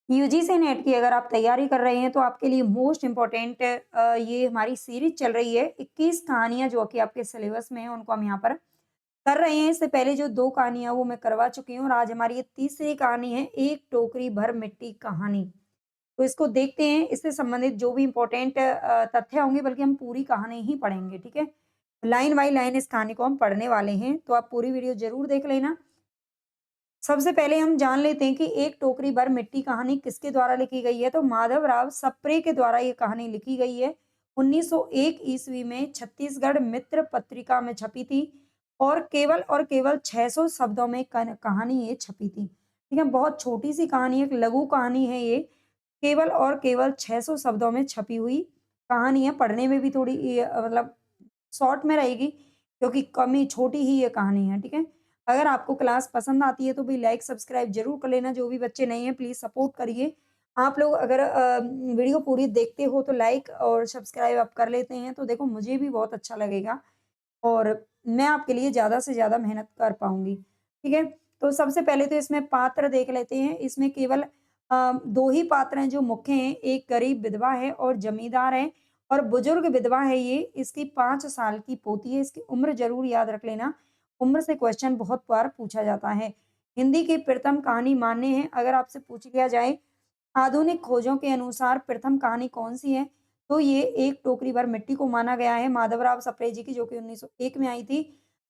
UGC net की अगर आप तैयारी कर रहे हैं तो आपके लिए मोस्ट इम्पोर्टेंट ये हमारी सीरीज चल रही है। 21 कहानियाँ जो कि आपके सिलेबस में है उनको हम यहाँ पर कर रहे हैं। इससे पहले जो 2 कहानियाँ वो मैं करवा चुकी हूँ और आज हमारी ये तीसरी कहानी है, एक टोकरी भर मिट्टी कहानी। तो इसको देखते हैं, इससे संबंधित जो भी इम्पोर्टेंट तथ्य होंगे, बल्कि हम पूरी कहानी ही पढ़ेंगे, ठीक है? लाइन बाय लाइन इस कहानी को हम पढ़ने वाले हैं, तो आप पूरी वीडियो ज़रूर देख लेना। सबसे पहले हम जान लेते हैं कि एक टोकरी भर मिट्टी कहानी किसके द्वारा लिखी गई है। तो माधवराव सप्रे के द्वारा ये कहानी लिखी गई है। 1901 ईस्वी में छत्तीसगढ़ मित्र पत्रिका में छपी थी और केवल 600 शब्दों में कहानी ये छपी थी। ठीक है, बहुत छोटी सी कहानी है, एक लघु कहानी है ये। केवल और केवल 600 शब्दों में छपी हुई कहानी है। पढ़ने में भी थोड़ी मतलब शॉर्ट में रहेगी, क्योंकि कमी छोटी ही ये कहानी है, ठीक है? अगर आपको क्लास पसंद आती है तो भी लाइक सब्सक्राइब ज़रूर कर लेना। जो भी बच्चे नए हैं प्लीज़ सपोर्ट करिए। आप लोग अगर वीडियो पूरी देखते हो तो लाइक और सब्सक्राइब आप कर लेते हैं तो देखो मुझे भी बहुत अच्छा लगेगा और मैं आपके लिए ज़्यादा से ज़्यादा मेहनत कर पाऊँगी, ठीक है? तो सबसे पहले तो इसमें पात्र देख लेते हैं। इसमें केवल 2 ही पात्र हैं जो मुख्य हैं, एक गरीब विधवा है और जमींदार है और बुजुर्ग विधवा है ये, इसकी 5 साल की पोती है। इसकी उम्र ज़रूर याद रख लेना, उम्र से क्वेश्चन बहुत बार पूछा जाता है। हिंदी की प्रथम कहानी मान्य है, अगर आपसे पूछ लिया जाए आधुनिक खोजों के अनुसार प्रथम कहानी कौन-सी है? तो ये एक टोकरी भर मिट्टी को माना गया है माधवराव सप्रे जी की, जो कि 1901 में आई थी।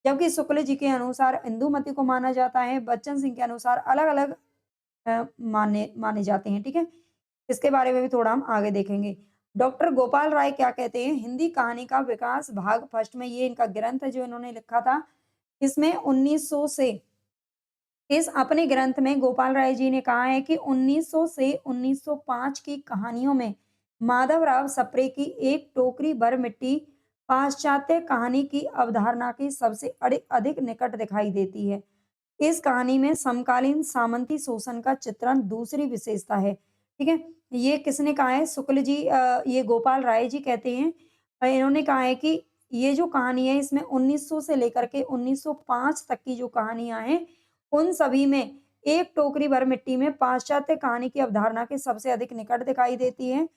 जबकि शुक्ल जी के अनुसार इंदुमती को माना जाता है, बच्चन सिंह के अनुसार अलग-अलग माने माने जाते हैं, ठीक है? इसके बारे में भी थोड़ा हम आगे देखेंगे। डॉक्टर गोपाल राय क्या कहते हैं? हिंदी कहानी का विकास भाग फर्स्ट में, ये इनका ग्रंथ है जो इन्होंने लिखा था। इसमें 1900 से इस अपने ग्रंथ में गोपाल राय जी ने कहा है कि 1900 से 1905 की कहानियों में माधवराव सप्रे की एक टोकरी भर मिट्टी पाश्चात्य कहानी की अवधारणा की सबसे अधिक निकट दिखाई देती है। इस कहानी में समकालीन सामंती शोषण का चित्रण दूसरी विशेषता है। ठीक है, ये किसने कहा है? शुक्ल जी, ये गोपाल राय जी कहते हैं। इन्होंने कहा है कि ये जो कहानी है इसमें 1900 से लेकर के 1905 तक की जो कहानियां हैं उन सभी में एक टोकरी भर मिट्टी में पाश्चात्य कहानी की अवधारणा के सबसे अधिक निकट दिखाई देती है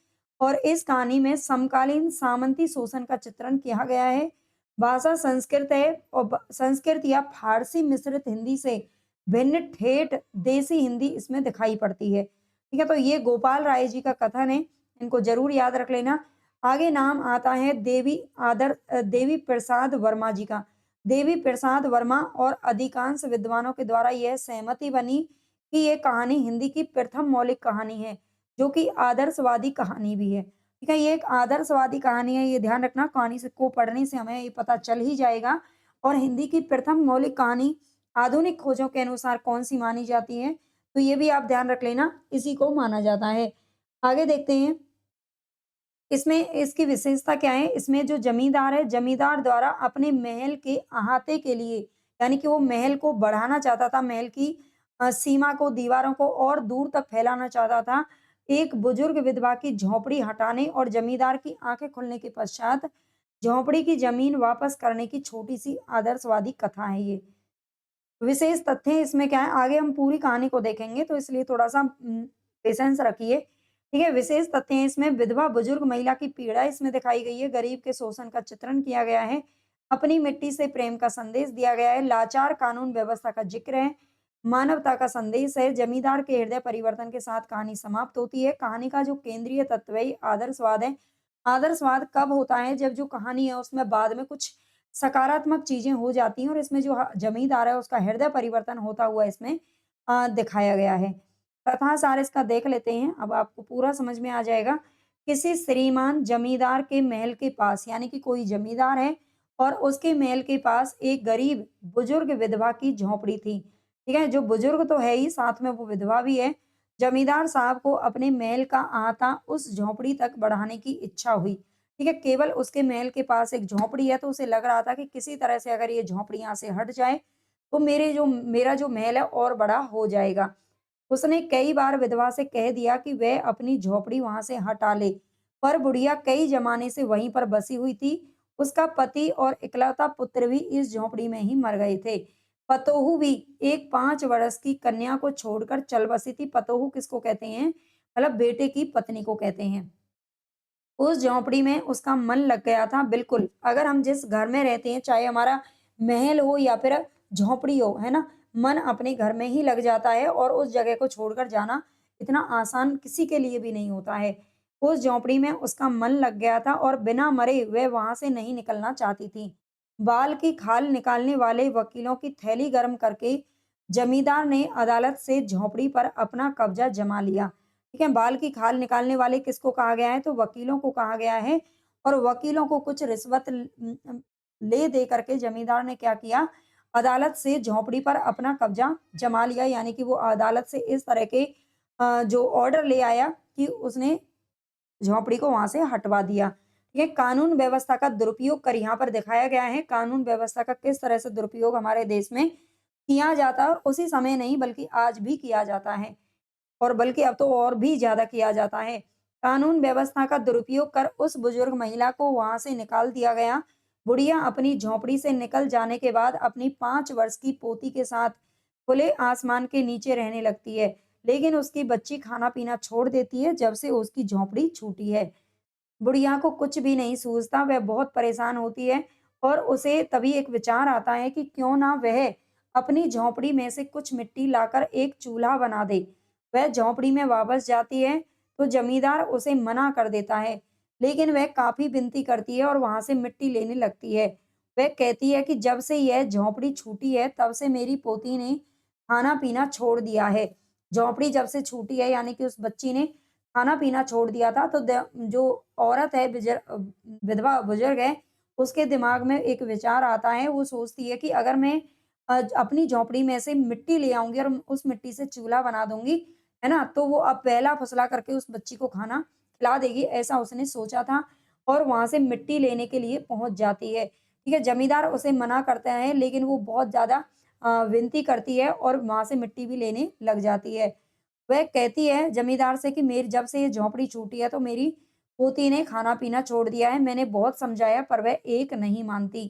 और इस कहानी में समकालीन सामंती शोषण का चित्रण किया गया है। भाषा संस्कृत है और संस्कृत या फारसी मिश्रित हिंदी से भिन्न ठेठ देसी हिंदी इसमें दिखाई पड़ती है। ठीक है, तो ये गोपाल राय जी का कथन है, इनको जरूर याद रख लेना। आगे नाम आता है देवी प्रसाद वर्मा जी का। देवी प्रसाद वर्मा और अधिकांश विद्वानों के द्वारा यह सहमति बनी कि ये कहानी हिंदी की प्रथम मौलिक कहानी है, जो कि आदर्शवादी कहानी भी है। ठीक है, ये एक आदर्शवादी कहानी है, ये ध्यान रखना। कहानी से को पढ़ने से हमें ये पता चल ही जाएगा। और हिंदी की प्रथम मौलिक कहानी आधुनिक खोजों के अनुसार कौन-सी मानी जाती है, तो ये भी आप ध्यान रख लेना, इसी को माना जाता है। आगे देखते हैं। इसमें इसकी विशेषता क्या है? इसमें जो जमींदार है, जमींदार द्वारा अपने महल के अहाते के लिए, यानी कि वो महल को बढ़ाना चाहता था, महल की सीमा को, दीवारों को और दूर तक फैलाना चाहता था। एक बुजुर्ग विधवा की झोंपड़ी हटाने और जमींदार की आंखें खुलने के पश्चात झोंपड़ी की जमीन वापस करने की छोटी-सी आदर्शवादी कथा है ये। विशेष तथ्य इसमें क्या है? आगे हम पूरी कहानी को देखेंगे तो इसलिए थोड़ा-सा पेशेंस रखिए। ठीक है, विशेष तथ्य हैं इसमें विधवा बुजुर्ग महिला की पीड़ा इसमें दिखाई गई है, गरीब के शोषण का चित्रण किया गया है, अपनी मिट्टी से प्रेम का संदेश दिया गया है, लाचार कानून व्यवस्था का जिक्र है, मानवता का संदेश है, जमींदार के हृदय परिवर्तन के साथ कहानी समाप्त होती है। कहानी का जो केंद्रीय तत्व है ये आदर्शवाद है। आदर्शवाद कब होता है? जब जो कहानी है उसमें बाद में कुछ सकारात्मक चीज़ें हो जाती हैं और इसमें जो जमींदार है उसका हृदय परिवर्तन होता हुआ इसमें दिखाया गया है। कथा सार इसका देख लेते हैं, अब आपको पूरा समझ में आ जाएगा। किसी श्रीमान जमींदार के महल के पास, यानी कि कोई जमींदार है और उसके महल के पास एक गरीब बुजुर्ग विधवा की झोंपड़ी थी। ठीक है, जो बुजुर्ग तो है ही, साथ में वो विधवा भी है। जमींदार साहब को अपने महल का अहाता उस झोंपड़ी तक बढ़ाने की इच्छा हुई। ठीक है, केवल उसके महल के पास एक झोंपड़ी है तो उसे लग रहा था कि किसी तरह से अगर ये झोंपड़ी यहाँ से हट जाए तो मेरा जो महल है और बड़ा हो जाएगा। उसने कई बार विधवा से कह दिया कि वह अपनी झोपड़ी वहां से हटा ले, पर बुढ़िया कई जमाने से वहीं पर बसी हुई थी। उसका पति और इकलौता पुत्र भी इस झोपड़ी में ही मर गए थे। पतोहू भी एक 5 वर्ष की कन्या को छोड़कर चल बसी थी। पतोहू किसको कहते हैं? मतलब बेटे की पत्नी को कहते हैं। उस झोंपड़ी में उसका मन लग गया था बिल्कुल। अगर हम जिस घर में रहते हैं, चाहे हमारा महल हो या फिर झोंपड़ी हो, है ना? मन अपने घर में ही लग जाता है और उस जगह को छोड़कर जाना इतना आसान किसी के लिए भी नहीं होता है। उस झोंपड़ी में उसका मन लग गया था और बिना मरे वह वहाँ से नहीं निकलना चाहती थी। बाल की खाल निकालने वाले वकीलों की थैली गर्म करके जमींदार ने अदालत से झोंपड़ी पर अपना कब्जा जमा लिया। ठीक है, बाल की खाल निकालने वाले किसको कहा गया है? तो वकीलों को कहा गया है और वकीलों को कुछ रिश्वत ले दे करके जमींदार ने क्या किया? अदालत से झोंपड़ी पर अपना कब्जा जमा लिया, यानी कि वो अदालत से इस तरह के जो ऑर्डर ले आया कि उसने झोंपड़ी को वहां से हटवा दिया। ठीक है, कानून व्यवस्था का दुरुपयोग कर यहाँ पर दिखाया गया है, कानून व्यवस्था का किस तरह से दुरुपयोग हमारे देश में किया जाता है और उसी समय नहीं बल्कि आज भी किया जाता है। और बल्कि अब तो और भी ज़्यादा किया जाता है। कानून व्यवस्था का दुरुपयोग कर उस बुजुर्ग महिला को वहाँ से निकाल दिया गया। बुढ़िया अपनी झोंपड़ी से निकल जाने के बाद अपनी 5 वर्ष की पोती के साथ खुले आसमान के नीचे रहने लगती है। लेकिन उसकी बच्ची खाना-पीना छोड़ देती है जब से उसकी झोंपड़ी छूटी है। बुढ़िया को कुछ भी नहीं सूझता, वह बहुत परेशान होती है और उसे तभी एक विचार आता है कि क्यों ना वह अपनी झोंपड़ी में से कुछ मिट्टी लाकर एक चूल्हा बना दे। वह झोंपड़ी में वापस जाती है, तो जमींदार उसे मना कर देता है, लेकिन वह काफ़ी विनती करती है और वहाँ से मिट्टी लेने लगती है। वह कहती है कि जब से यह झोंपड़ी छूटी है, तब से मेरी पोती ने खाना-पीना छोड़ दिया है। झोंपड़ी जब से छूटी है, यानी कि उस बच्ची ने खाना-पीना छोड़ दिया था, तो जो औरत है विधवा बुजुर्ग है, उसके दिमाग में एक विचार आता है, वो सोचती है कि अगर मैं अपनी झोंपड़ी में से मिट्टी ले आऊँगी और उस मिट्टी से चूल्हा बना दूँगी, है ना? तो वो अब पहला-फसला करके उस बच्ची को खाना खिला देगी, ऐसा उसने सोचा था और वहाँ से मिट्टी लेने के लिए पहुँच जाती है। ठीक है, जमींदार उसे मना करता है, लेकिन वो बहुत ज़्यादा विनती करती है और वहाँ से मिट्टी भी लेने लग जाती है। वह कहती है जमींदार से कि मेरी जब से ये झोंपड़ी छूटी है तो मेरी पोती ने खाना-पीना छोड़ दिया है। मैंने बहुत समझाया पर वह एक नहीं मानती।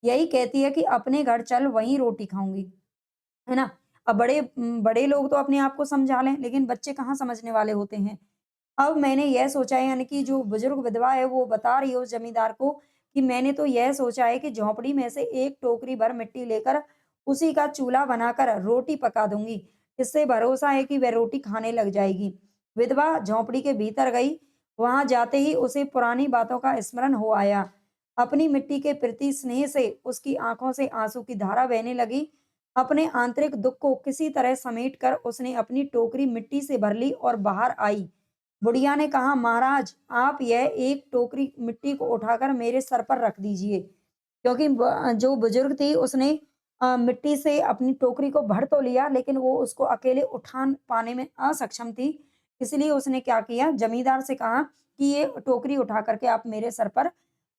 यही कहती है कि अपने घर चल वहीं रोटी खाऊँगी। है ना? अब बड़े लोग तो अपने आप को समझा लें, लेकिन बच्चे कहाँ समझने वाले होते हैं। अब मैंने यह सोचा है, यानी कि जो बुजुर्ग विधवा है वो बता रही है उस जमींदार को कि मैंने तो यह सोचा है कि झोंपड़ी में से एक टोकरी भर मिट्टी लेकर उसी का चूल्हा बनाकर रोटी पका दूंगी। इससे भरोसा है कि वह रोटी खाने लग जाएगी। विधवा झोंपड़ी के भीतर गई। वहां जाते ही उसे पुरानी बातों का स्मरण हो आया। अपनी मिट्टी के प्रति स्नेह से उसकी आंखों से आंसू की धारा बहने लगी। अपने आंतरिक दुख को किसी तरह समेटकर उसने अपनी टोकरी मिट्टी से भर ली और बाहर आई। बुढ़िया ने कहा, महाराज आप यह एक टोकरी मिट्टी को उठाकर मेरे सर पर रख दीजिए, क्योंकि जो बुजुर्ग थी उसने मिट्टी से अपनी टोकरी को भर तो लिया, लेकिन वो उसको अकेले उठा पाने में असक्षम थी। इसलिए उसने क्या किया, जमींदार से कहा कि ये टोकरी उठा करके आप मेरे सर पर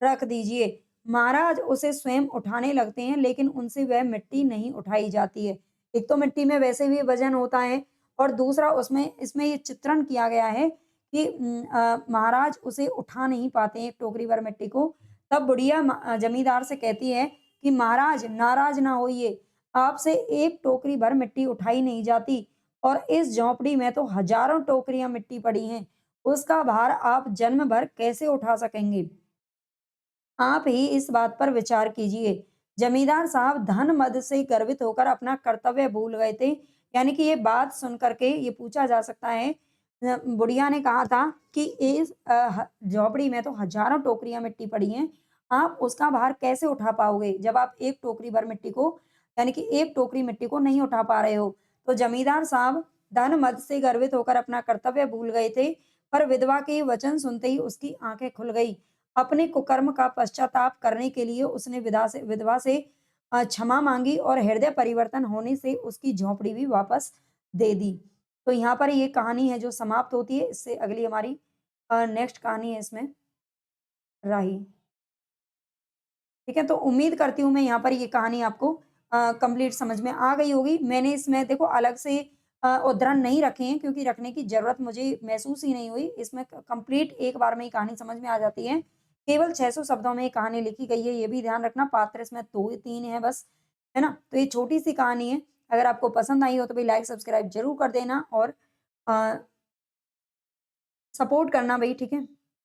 रख दीजिए। महाराज उसे स्वयं उठाने लगते हैं, लेकिन उनसे वह मिट्टी नहीं उठाई जाती है। एक तो मिट्टी में वैसे भी वजन होता है और दूसरा उसमें इसमें ये चित्रण किया गया है कि महाराज उसे उठा नहीं पाते हैं एक टोकरी भर मिट्टी को। तब बुढ़िया जमींदार से कहती है कि महाराज नाराज ना होइए, आपसे एक टोकरी भर मिट्टी उठाई नहीं जाती और इस झोंपड़ी में तो हजारों टोकरियां मिट्टी पड़ी हैं, उसका भार आप जन्म भर कैसे उठा सकेंगे? आप ही इस बात पर विचार कीजिए। जमींदार साहब धन मद से गर्वित होकर अपना कर्तव्य भूल गए थे। यानी कि ये बात सुन करके ये पूछा जा सकता है, बुढ़िया ने कहा था कि इस झोपड़ी में तो हजारों टोकरियां मिट्टी पड़ी हैं, आप उसका भार कैसे उठा पाओगे जब आप एक टोकरी भर मिट्टी को, यानी कि एक टोकरी मिट्टी को नहीं उठा पा रहे हो। तो जमींदार साहब धन मद से गर्वित होकर अपना कर्तव्य भूल गए थे, पर विधवा के वचन सुनते ही उसकी आंखें खुल गई। अपने कुकर्म का पश्चाताप करने के लिए उसने विधवा से क्षमा मांगी और हृदय परिवर्तन होने से उसकी झोंपड़ी भी वापस दे दी। तो यहाँ पर ये कहानी है जो समाप्त होती है। इससे अगली हमारी नेक्स्ट कहानी है इसमें राही। ठीक है, तो उम्मीद करती हूँ मैं यहाँ पर ये कहानी आपको कंप्लीट समझ में आ गई होगी। मैंने इसमें देखो अलग से उद्धरण नहीं रखे हैं, क्योंकि रखने की ज़रूरत मुझे महसूस ही नहीं हुई। इसमें कंप्लीट एक बार में ही कहानी समझ में आ जाती है। केवल 600 शब्दों में ये कहानी लिखी गई है, ये भी ध्यान रखना। पात्र इसमें 2 3 हैं बस। है ना? तो ये छोटी-सी कहानी है, अगर आपको पसंद आई हो तो भई लाइक, सब्सक्राइब ज़रूर कर देना और अ, सपोर्ट करना भई, ठीक है?